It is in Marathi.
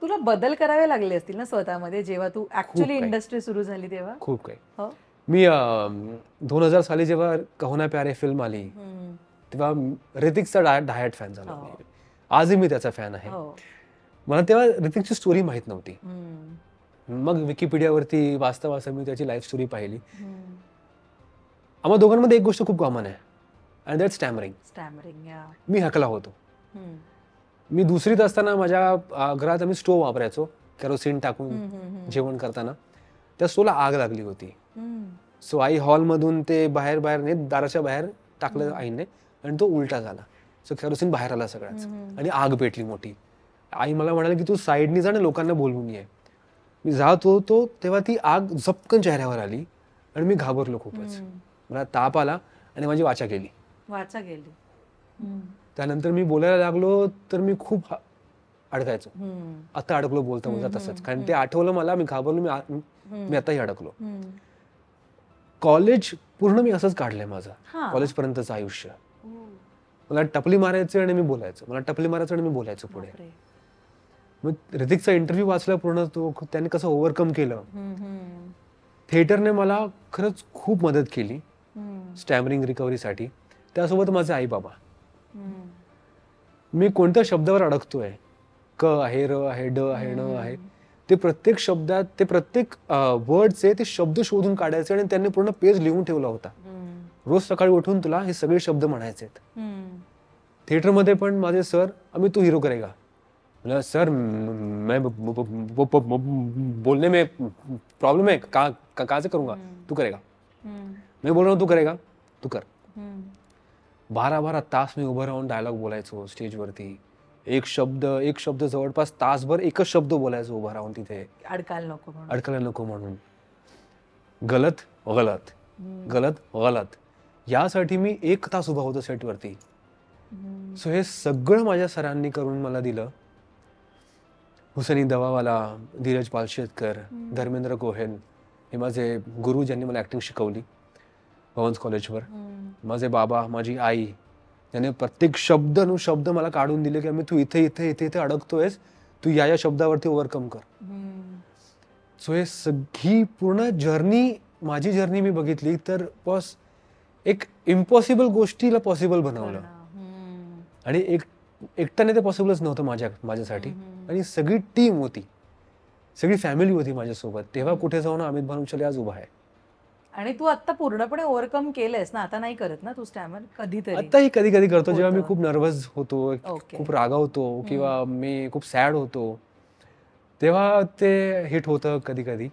तुला बदल करावे लागले असतील ना स्वतःमध्ये जेव्हा तू ऍक्च्युअली काही. इंडस्ट्री सुरू झाली तेव्हा? खूप काही. हो. मी 2000 साली जेव्हा कहो ना प्यारे फिल्म आली तेव्हा ऋतिकचा डायट फॅन झालो मी. आजही मी त्याचा फॅन आहे. हो. मला तेव्हा ऋतिकची स्टोरी माहित नव्हती. मग विकिपीडियावरती वाचता वाचता मी त्याची लाईफ स्टोरी पाहिली. आम्हा दोघांमध्ये एक गोष्ट खूप कॉमन आहे अँड दॅट स्टॅमरिंग. मी हकला होतो. मी दुसरीत असताना माझ्या घरात आम्ही स्टोव्ह वापरायचो केरोसिन टाकून जेवण करताना. त्या स्टोव्हला आग लागली होती. सो आई हॉलमधून ते बाहेर नेत दाराच्या बाहेर टाकलं आईने आणि तो उलटा झाला. सो केरोसिन बाहेर आला सगळ्याच आणि आग पेटली मोठी. आई मला म्हणाली की तू साईडनी जा ना लोकांना बोलवून ये. मी जात होतो तेव्हा ती आग झपकन चेहऱ्यावर आली आणि मी घाबरलो खूपच. मला ताप आला आणि माझी वाचा गेली. त्यानंतर मी बोलायला लागलो तर मी खूप अडकायचो. आता अडकलो बोलता बोलता तसंच. कारण ते आठवलं मला, मी घाबरलो, मी आताही अडकलो. कॉलेज पूर्ण मी असंच काढलंय माझं. कॉलेजपर्यंतचं आयुष्य. मला टपली मारायचं आणि मी बोलायचं, मला टपली मारायचं आणि मी बोलायचो पुढे. मग ऋतिकचा इंटरव्ह्यू वाचला पूर्ण, तो त्याने कसं ओव्हरकम केलं. थिएटरने मला खरंच खूप मदत केली स्टॅमरिंग रिकव्हरीसाठी. त्यासोबत माझे आई बाबा. मी कोणत्या शब्दावर अडकतोय, क आहे, र आहे, ड आहे, ण आहे, ते प्रत्येक शब्दात, ते प्रत्येक वर्डचे ते शब्द शोधून काढायचे आणि त्यांनी पूर्ण पेज लिहून ठेवला होता. रोज सकाळी उठून तुला हे सगळे शब्द म्हणायचे. थिएटरमध्ये पण माझे सर, अमित तू हीरो करेगा. मतलब सर मैं बोलने में प्रॉब्लम है, कहाँ से करूंगा, तू करेगा. मैं बोल रहा हूँ तू करेगा, तू कर. 12 तास मी उभं राहून डायलॉग बोलायचो स्टेजवरती. एक शब्द जवळपास तासभर एकच शब्द बोलायचो उभं राहून तिथे. अडकायला नको म्हणून. गलत यासाठी मी 1 तास उभा होतो सेटवरती. सो हे सगळं माझ्या सरांनी करून मला दिलं. हुसेनी दवावाला, धीरज पालशेतकर, धर्मेंद्र गोहेल हे माझे गुरु, ज्यांनी मला ऍक्टिंग शिकवली भवन्स कॉलेजवर. माझे बाबा, माझी आई, त्याने प्रत्येक शब्द मला काढून दिले की तू इथे अडकतोयस, तू या शब्दावरती ओव्हरकम कर. सो हे सगळी पूर्ण जर्नी, माझी जर्नी मी बघितली तर बस एक इम्पॉसिबल गोष्टीला पॉसिबल बनवलं. आणि एकट्याने ते पॉसिबलच नव्हतं माझ्यासाठी. आणि सगळी टीम होती, सगळी फॅमिली होती माझ्यासोबत. तेव्हा कुठे जाऊन अमित भानुशाली आज उभा आहे. आणि तू आता पूर्णपणे ओव्हरकम केलंयस ना? आता नाही करत ना तू स्टॅमर? कधीतरी आताही कधी करतो, जेव्हा मी खूप नर्वस होतो, खूप रागावतो किंवा मी खूप सॅड होतो, तेव्हा ते हिट होतं कधी.